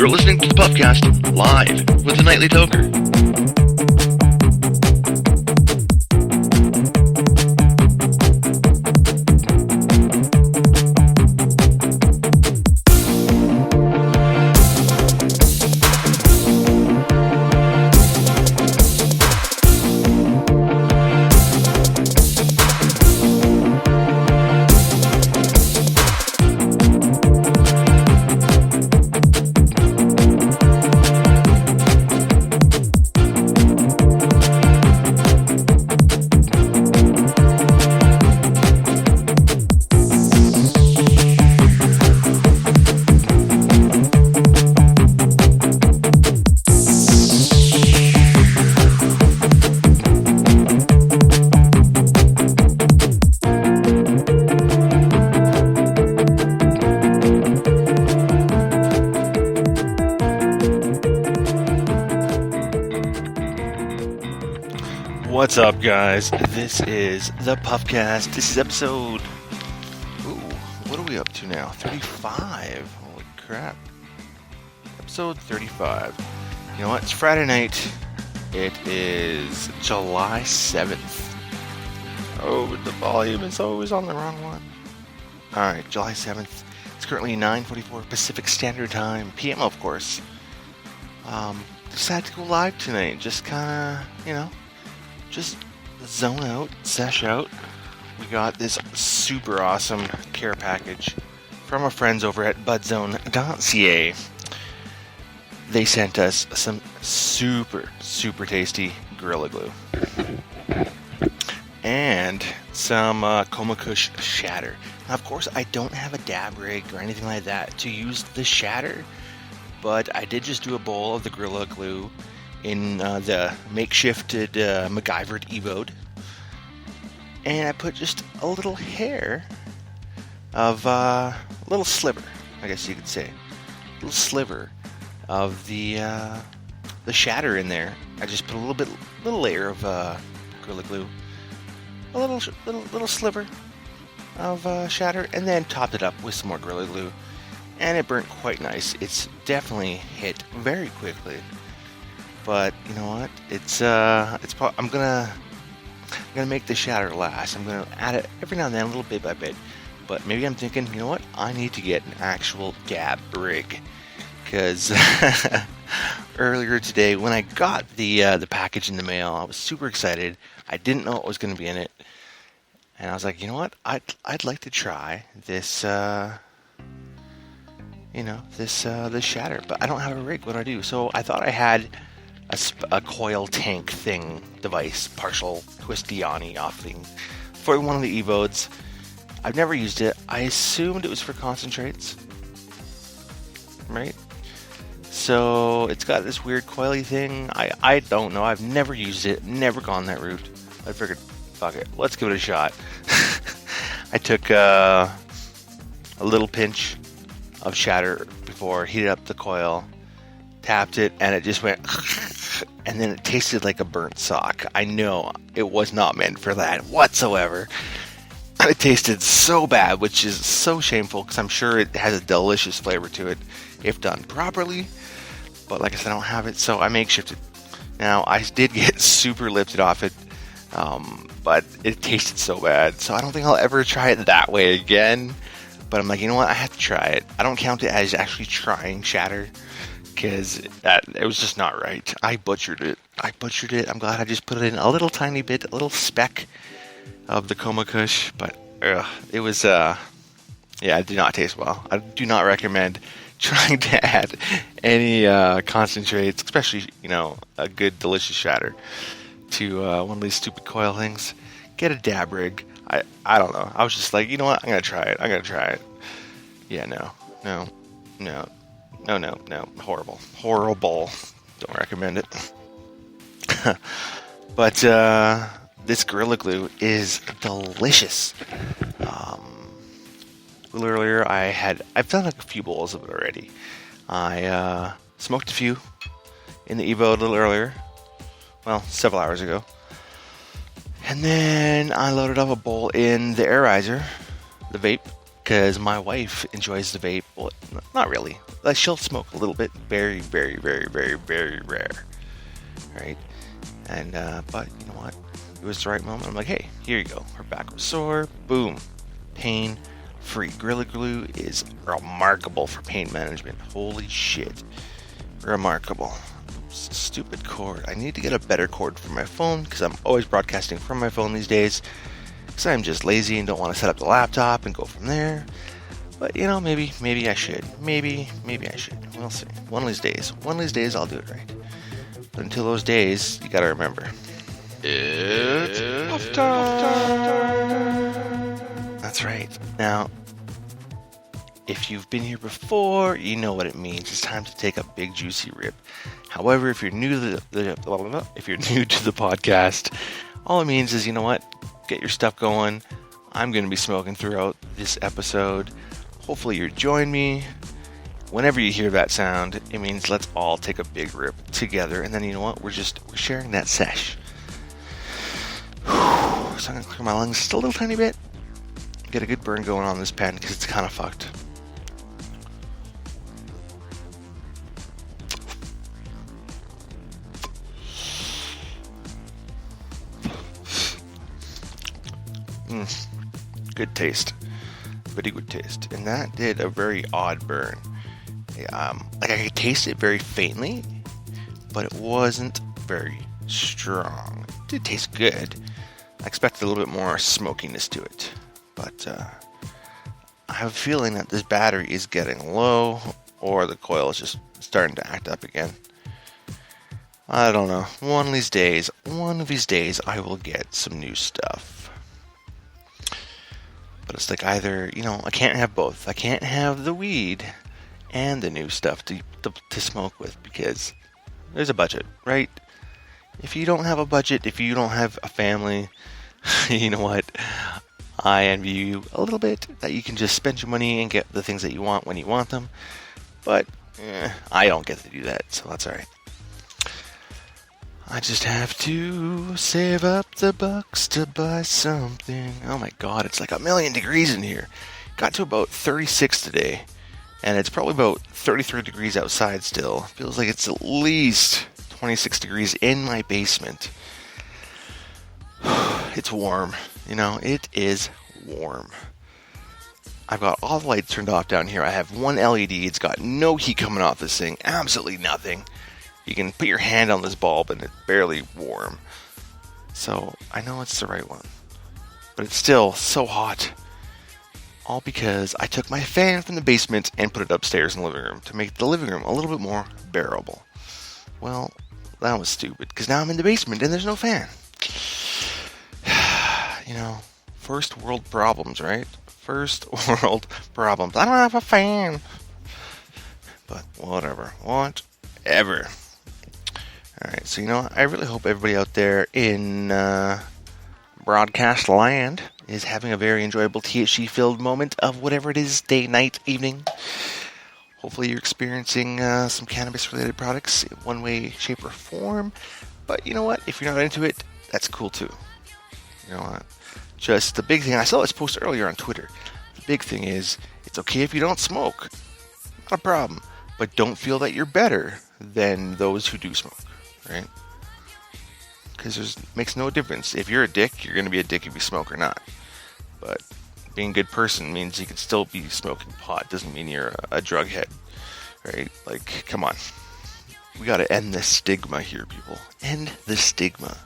You're listening to the ThePuffCast live with the Nightly Toker. What's up, guys? This is the PuffCast. This is episode... what are we up to now? 35. Holy crap. Episode 35. You know what? It's Friday night. It is July 7th. Oh, the volume is always on the wrong one. Alright, July 7th. It's currently 9:44 Pacific Standard Time. PM, of course. Decided to go live tonight. Just kinda, just zone out, sesh out. We got this super awesome care package from our friends over at BudZone.ca. They sent us some super tasty Gorilla Glue and some Coma Kush shatter. Now, of course, I don't have a dab rig or anything like that to use the shatter, but I did just do a bowl of the Gorilla Glue in the makeshifted MacGyvered Evode, and I put just a little hair of a little sliver, I guess you could say, a little sliver of the shatter in there. I just put a little layer of Gorilla Glue, a little sliver of shatter, and then topped it up with some more Gorilla Glue, and it burnt quite nice. It's definitely hit very quickly. But you know what? I'm gonna make the shatter last. I'm gonna add it every now and then, a little bit by bit. But maybe I'm thinking, you know what? I need to get an actual dab rig, because earlier today when I got the package in the mail, I was super excited. I didn't know what was going to be in it, and I was like, you know what? I'd like to try this. This shatter, but I don't have a rig. What do I do? So I thought I had a coil tank thing device, partial twisty-on-y off thing for one of the Evodes. I've never used it. I assumed it was for concentrates, right? So it's got this weird coily thing. I don't know. I've never used it, never gone that route. I figured, fuck it, let's give it a shot. I took a little pinch of shatter before, heated up the coil, tapped it, and it just went and then it tasted like a burnt sock. I know it was not meant for that whatsoever. It tasted so bad, which is so shameful, because I'm sure it has a delicious flavor to it if done properly. But like I said, I don't have it, so I makeshifted. Now, I did get super lifted off it, but it tasted so bad, so I don't think I'll ever try it that way again. But I'm like, you know what? I have to try it. I don't count it as actually trying shatter, because it was just not right. I butchered it. I'm glad I just put it in a little tiny bit, a little speck of the Coma Kush, but it was, it did not taste well. I do not recommend trying to add any concentrates, especially, a good, delicious shatter, to one of these stupid coil things. Get a dab rig. I don't know. I was just like, you know what? I'm going to try it. Yeah, no. Horrible. Don't recommend it. But this Gorilla Glue is delicious. A little earlier, I've done a few bowls of it already. I smoked a few in the Evo a little earlier. Well, several hours ago. And then I loaded up a bowl in the Airizer, the vape, because my wife enjoys the vape. Well, not really. Like, she'll smoke a little bit. Very, very, very, very, very rare. Right? And, but you know what? It was the right moment. I'm like, hey, here you go. Her back was sore. Boom. Pain free. Gorilla Glue is remarkable for pain management. Holy shit. Remarkable. Oops, stupid cord. I need to get a better cord for my phone because I'm always broadcasting from my phone these days. Because I'm just lazy and don't want to set up the laptop and go from there. But, you know, maybe I should. Maybe I should. We'll see. One of these days I'll do it right. But until those days, you gotta remember. It's puff time! That's right. Now, if you've been here before, you know what it means. It's time to take a big juicy rip. However, if you're new to the podcast, all it means is, you know what? Get your stuff going. I'm going to be smoking throughout this episode. Hopefully you join me. Whenever you hear that sound, it means let's all take a big rip together. And then you know what? We're sharing that sesh. So I'm going to clear my lungs just a little tiny bit. Get a good burn going on this pen because it's kind of fucked. Good taste. Very good taste. And that did a very odd burn. Like I could taste it very faintly, but it wasn't very strong. It did taste good. I expected a little bit more smokiness to it. But I have a feeling that this battery is getting low, or the coil is just starting to act up again. I don't know. One of these days, I will get some new stuff. But it's like either, you know, I can't have both. I can't have the weed and the new stuff to smoke with because there's a budget, right? If you don't have a budget, if you don't have a family, you know what? I envy you a little bit that you can just spend your money and get the things that you want when you want them. But I don't get to do that, so that's alright. I just have to save up the bucks to buy something. Oh my god, it's like 1,000,000 degrees in here. Got to about 36 today, and it's probably about 33 degrees outside still. Feels like it's at least 26 degrees in my basement. It's warm, you know, it is warm. I've got all the lights turned off down here. I have one LED, it's got no heat coming off this thing, absolutely nothing. You can put your hand on this bulb and it's barely warm. So I know it's the right one. But it's still so hot. All because I took my fan from the basement and put it upstairs in the living room to make the living room a little bit more bearable. Well, that was stupid because now I'm in the basement and there's no fan. You know, first world problems, right? First world problems. I don't have a fan. But whatever. Whatever. Alright, so you know, I really hope everybody out there in broadcast land is having a very enjoyable THC-filled moment of whatever it is, day, night, evening. Hopefully you're experiencing some cannabis-related products in one way, shape, or form. But you know what? If you're not into it, that's cool too. You know what? Just the big thing, I saw this post earlier on Twitter. The big thing is, it's okay if you don't smoke. Not a problem. But don't feel that you're better than those who do smoke. Right? Because it makes no difference. If you're a dick, you're going to be a dick if you smoke or not. But being a good person means you can still be smoking pot. Doesn't mean you're a drug head. Right? Like, come on. We got to end this stigma here, people. End the stigma.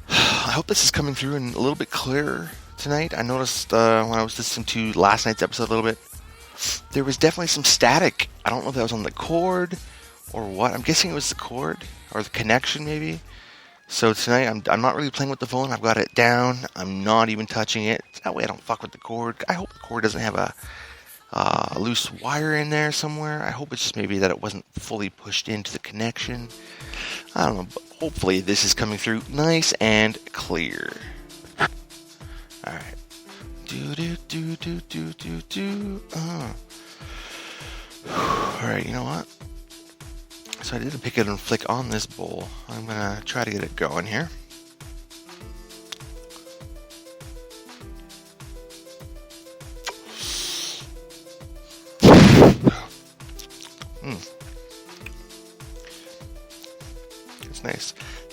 I hope this is coming through and a little bit clearer tonight. I noticed when I was listening to last night's episode a little bit, there was definitely some static. I don't know if that was on the cord or what. I'm guessing it was the cord or the connection maybe. So tonight I'm not really playing with the phone. I've got it down. I'm not even touching it. That way I don't fuck with the cord. I hope the cord doesn't have a loose wire in there somewhere. I hope it's just maybe that it wasn't fully pushed into the connection. I don't know. But hopefully this is coming through nice and clear. Alright. Alright, you know what? So I did a pick it and flick on this bowl. I'm gonna try to get it going here.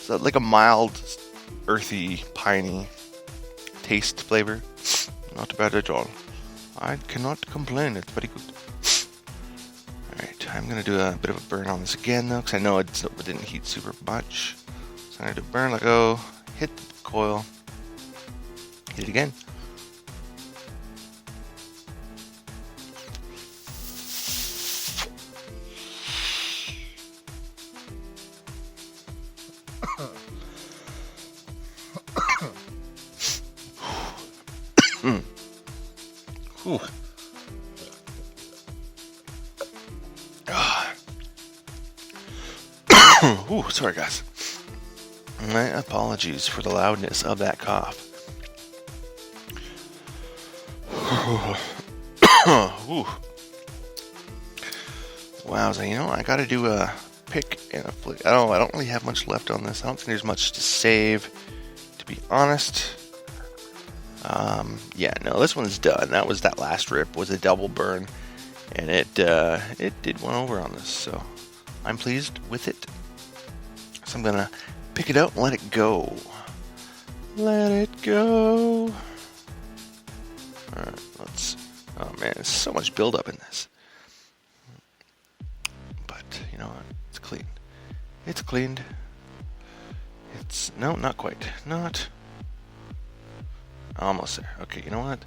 So like a mild, earthy, piney taste flavor. Not bad at all. I cannot complain. It's very good. Alright, I'm going to do a bit of a burn on this again though, because I know it didn't heat super much. So I'm going to do burn, let go, hit the coil, hit it again. Ooh. Ooh, sorry guys. My apologies for the loudness of that cough. Ooh. Wowza, you know, I gotta do a pick and a flick. I don't really have much left on this. I don't think there's much to save, to be honest. Yeah, no, this one's done. That last rip was a double burn, and it did one over on this, so I'm pleased with it. So I'm gonna pick it up and let it go. Let it go. Alright, oh man, there's so much buildup in this. But, you know what, it's clean. It's cleaned. No, not quite. Not. Almost there. Okay, you know what?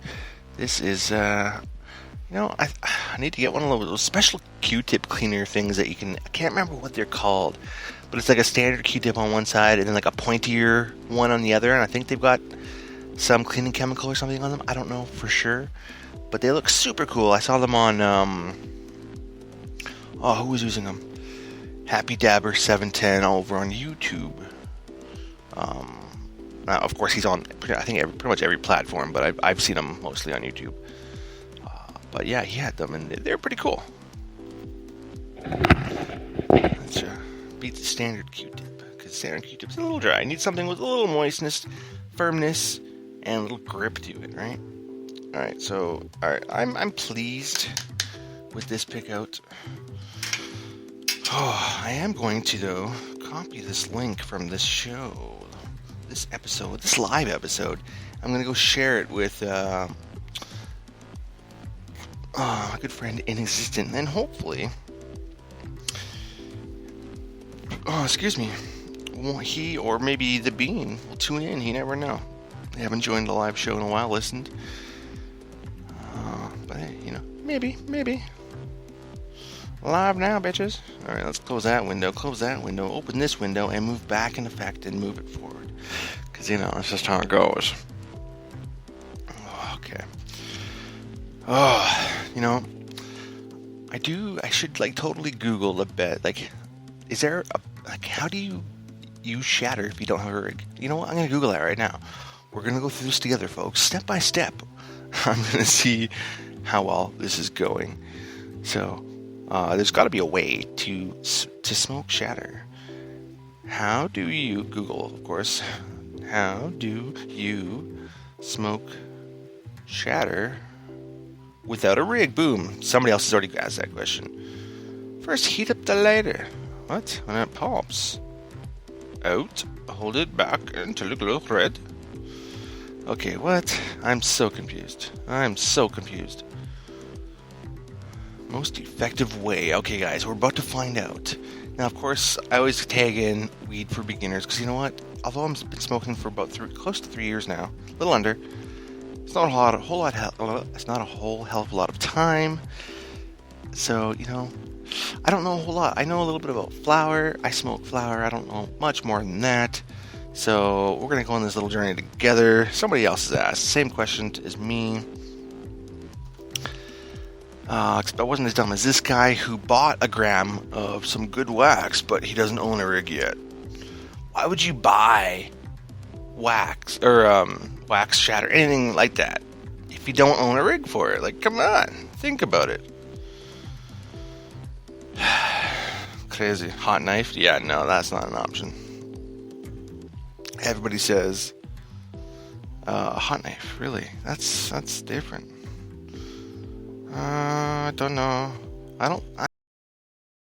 This is, I need to get one of those special Q-tip cleaner things that you can, I can't remember what they're called, but it's like a standard Q-tip on one side and then like a pointier one on the other, and I think they've got some cleaning chemical or something on them. I don't know for sure, but they look super cool. I saw them on, who was using them? Happy Dabber 710 over on YouTube. Now, of course, he's on, I think, pretty much every platform, but I've seen him mostly on YouTube. But yeah, he had them, and they're pretty cool. Let's beat the standard Q-tip, because standard Q-tip's a little dry. I need something with a little moistness, firmness, and a little grip to it, right? Alright, so, I'm pleased with this pick out. Oh, I am going to, though, copy this link from this show. This episode, this live episode, I'm gonna go share it with a good friend Inexistent, and hopefully, he or maybe the Bean will tune in. You never know. They haven't joined a live show in a while, listened, but hey, you know, maybe live now, bitches. All right, let's close that window, open this window, and move back in effect and move it forward. Because, you know, that's just how it goes. Okay. Oh, you know, I should, like, totally Google a bit. Like, is there how do you use shatter if you don't have a rig? You know what? I'm going to Google that right now. We're going to go through this together, folks, step by step. I'm going to see how well this is going. So, there's got to be a way to smoke shatter. How do you, Google, of course, how do you smoke shatter without a rig? Boom. Somebody else has already asked that question. First, heat up the lighter. What? When it pops out, hold it back until it glows red. Okay, what? I'm so confused. Most effective way. Okay, guys, we're about to find out. Now, of course, I always tag in weed for beginners, because you know what? Although I've been smoking for about close to 3 years now, a little under, it's not a whole hell of a lot of time. So, you know, I don't know a whole lot. I know a little bit about flower. I smoke flower. I don't know much more than that. So we're going to go on this little journey together. Somebody else has asked the same question as me. Except I wasn't as dumb as this guy who bought a gram of some good wax, but he doesn't own a rig yet. Why would you buy wax or wax shatter, anything like that, if you don't own a rig for it? Like, come on, think about it. Crazy. Hot knife? Yeah, no, that's not an option. Everybody says hot knife. Really? That's different. I don't know. I